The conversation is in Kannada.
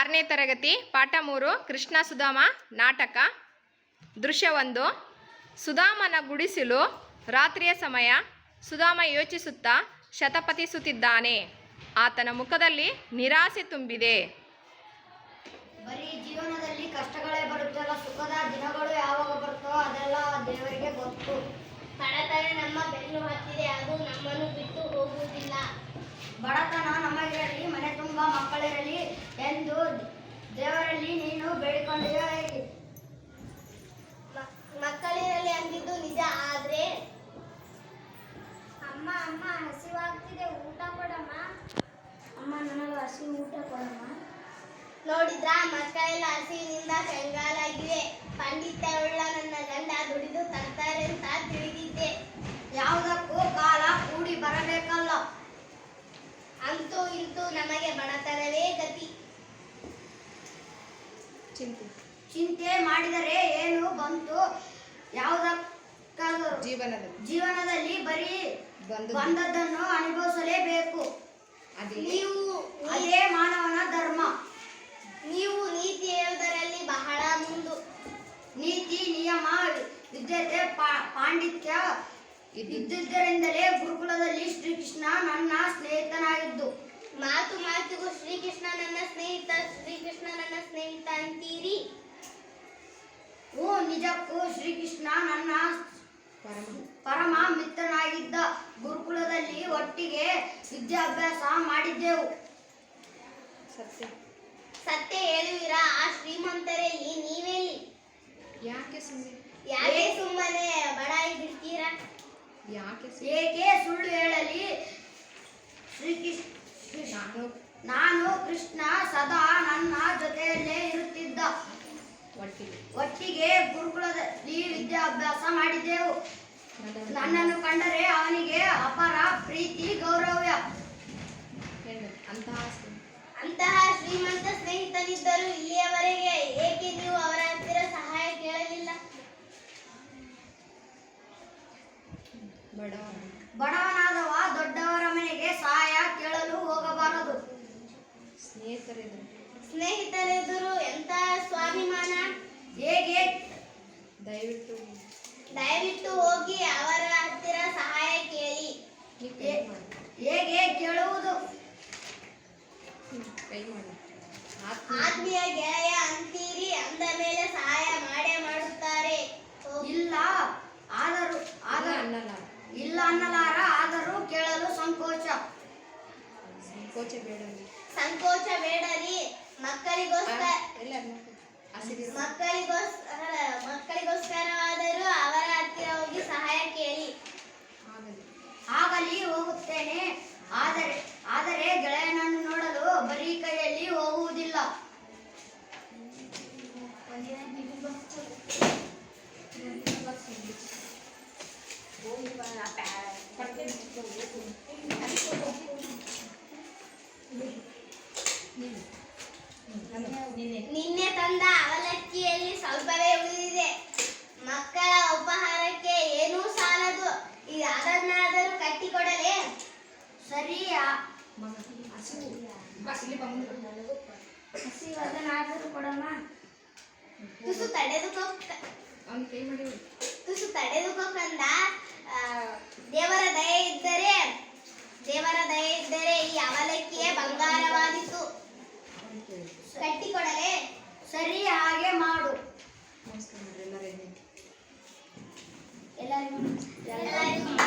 6ನೇ ತರಗತಿ ಪಾಠ 3 ಕೃಷ್ಣ ಸುಧಾಮ ನಾಟಕ ದೃಶ್ಯ 1. ಸುಧಾಮನ ಗುಡಿಸಲು. ರಾತ್ರಿಯ ಸಮಯ. ಸುಧಾಮ ಯೋಚಿಸುತ್ತಾ ಶತಪಥಿಸುತ್ತಿದ್ದಾನೆ. ಆತನ ಮುಖದಲ್ಲಿ ನಿರಾಸೆ ತುಂಬಿದೆ. ಬರೀ ಜೀವನದಲ್ಲಿ ಕಷ್ಟಗಳೇ ಬರುತ್ತಲ್ಲ, ಸುಖದ ದಿನಗಳು ಯಾವಾಗ ಬರುತ್ತೋ ಅದೆಲ್ಲ ದೇವರಿಗೆ ಗೊತ್ತು. ಬಡತನ ನಮ್ಮ ಬೆನ್ನು ಹತ್ತಿದೆ, ಅದು ನಮ್ಮನ್ನು ಬಿಟ್ಟು ಹೋಗುವುದಿಲ್ಲ. ಬಡತನ ನಮಗಿರಲಿ, ಮನೆ ತುಂಬ ಮಕ್ಕಳಿರಲಿ ಎಂದು ದೇವರಲ್ಲಿ ನೀನು ಬೇಡಿಕೊಂಡಿಯೋ ಹೇಗೆ? ಮಕ್ಕಳಿರಲಿ ಅಂದಿದ್ದು ನಿಜ, ಆದ್ರೆ ಅಮ್ಮ ಅಮ್ಮ ಹಸಿವಾಗ್ತಿದೆ, ಊಟ ಕೊಡಮ್ಮ. ಅಮ್ಮ ನನಗೆ ಹಸಿ ಊಟ ಕೊಡಮ್ಮ. ನೋಡಿದ್ರಾ, ಮಕ್ಕಳೆಲ್ಲ ಹಸಿವಿನಿಂದ ಕಂಗಾಲಾಗಿವೆ. ಪಂಡಿತ್ಯವುಳ್ಳ ನನ್ನ ಗಂಡ ದುಡಿದು ತರ್ತಾರೆ ಅಂತ ತಿಳಿದಿದ್ದೆ. ಯಾವುದಕ್ಕೂ ಕಾಲ ಕೂಡಿ ಬರಬೇಕಲ್ಲ. ಅಂತೂ ಇಂತೂ ನಮಗೆ ಬಡತನವೇ ಗತಿ. ಚಿಂತೆ ಮಾಡಿದರೆ ಏನು ಬಂತು? ಯಾವುದಕ್ಕಾದರೂ ಜೀವನದಲ್ಲಿ ಬರೀ ಬಂದದ್ದನ್ನು ಅನುಭವಿಸಲೇಬೇಕು. ಅದೇ ಮಾನವನ ಧರ್ಮ. ನೀವು ನೀತಿ ಹೇಳುವುದರಲ್ಲಿ ಬಹಳ ಮುಂದು. ನೀತಿ, ನಿಯಮ, ವಿದ್ಯತೆ, ಪಾಂಡಿತ್ಯ ಇದ್ದುದರಿಂದಲೇ ಗುರುಕುಲದಲ್ಲಿ ಶ್ರೀಕೃಷ್ಣ ನನ್ನ ಸ್ನೇಹಿತನಾಗಿದ್ದು. ಮಾತು ಮಾತಿಗೂ ಶ್ರೀಕೃಷ್ಣ ನನ್ನ ಸ್ನೇಹಿತ, ಶ್ರೀಕೃಷ್ಣ ನನ್ನ ಸ್ನೇಹಿತ ಅಂತೀರಿ? ನಿಜಕ್ಕೂ ಶ್ರೀಕೃಷ್ಣ ನನ್ನ ಪರಮ ಮಿತ್ರನಾಗಿದ್ದ. ಗುರುಕುಲದಲ್ಲಿ ಒಟ್ಟಿಗೆ ವಿದ್ಯಾಭ್ಯಾಸ ಮಾಡಿದ್ದೆವು. ಸತ್ಯ ಹೇಳುವಿರಾ? ಆ ಶ್ರೀಮಂತರಲ್ಲಿ ನೀವೆಲ್ಲಿ? ಯಾಕೆ ಸುಮ್ಮನೆ ಬಡಾಯಿ ಬಿಡ್ತೀರಾ? ಏಕೆ ಸುಳ್ಳು ಹೇಳಲಿ? ನಾನು ಕೃಷ್ಣ ಸದಾ ನನ್ನ ಜೊತೆಯಲ್ಲೇ ಇರುತ್ತಿದ್ದ. ಒಟ್ಟಿಗೆ ಗುರುಕುಲದಲ್ಲಿ ವಿದ್ಯಾಭ್ಯಾಸ ಮಾಡಿದ್ದೆವು. ನನ್ನನ್ನು ಕಂಡರೆ ಅವನಿಗೆ ಅಪಾರ ಪ್ರೀತಿ, ಗೌರವ. ಅಂತಹ ಶ್ರೀಮಂತ ಸ್ನೇಹಿತನಿದ್ದರು ಇಲ್ಲಿಯವರೆಗೆ ಏಕೆ ನೀವು ಅವರ ಹತ್ತಿರ ಸಹಾಯ ಕೇಳಲಿಲ್ಲ? ಬಡವನಾದವ ದೊಡ್ಡವರ ಮನೆಗೆ ಸಹಾಯ ಕೇಳಲು ಹೋಗಬಾರದು. ಸ್ನೇಹಿತರೆದುರು ಎಂತ ಸ್ವಾಭಿಮಾನ! ಹೇಗೆ? ದಯವಿಟ್ಟು ಹೋಗಿ ಅವರ ಹತ್ತಿರ ಸಹಾಯ ಕೇಳಿ. ಹೇಗೆ ಕೇಳುವುದು? ಆತ್ಮೀಯ ಗೆಳೆಯ ಅಂತೀರಿ, ಅಂದ ಮೇಲೆ ಸಹಾಯ ಮಾಡೇ ಮಾಡುತ್ತಾರೆ. ಇಲ್ಲ ಅನ್ನಲಾರ, ಆದರೂ ಕೇಳಲು ಸಂಕೋಚ ಬೇಡರಿ. ಮಕ್ಕಳಿಗೋಸ್ಕರವಾದರೂ ಅವರ ಹತ್ತಿರ ಹೋಗಿ ಸಹಾಯ ಕೇಳಿ. ಆಗಲಿ, ಹೋಗುತ್ತೇನೆ. ಆದರೆ ಗೆಳೆಯನನ್ನು ನೋಡಲು ಬರೀ ಕೈಯಲ್ಲಿ ಹೋಗುವುದಿಲ್ಲ. ನಿನ್ನೆ ತಂದ ಅವಲಕ್ಕಿಯಲ್ಲಿ ಸ್ವಲ್ಪವೇ ಉಳಿದಿದೆ. ಮಕ್ಕಳ ಉಪಹಾರಕ್ಕೆ ಏನೂ ಸಾಲದು. ಅದನ್ನಾದರೂ ಕಟ್ಟಿಕೊಡಲೇ? ಸರಿ, ಹಸಿವದನ್ನಾದರೂ ಕೊಡಮ್ಮ. ತುಸು ತಡೆದುಕೋ ಕಂದ. ದೇವರ ದಯೆ ಇದ್ದರೆ ಈ ಅವಲಕ್ಕಿಯೇ ಬಂಗಾರವಾದೀತು. ಕಟ್ಟಿಕೊಡಲೇ? ಸರಿ, ಹಾಗೆ ಮಾಡು. ಎಲ್ಲರಿಗೂ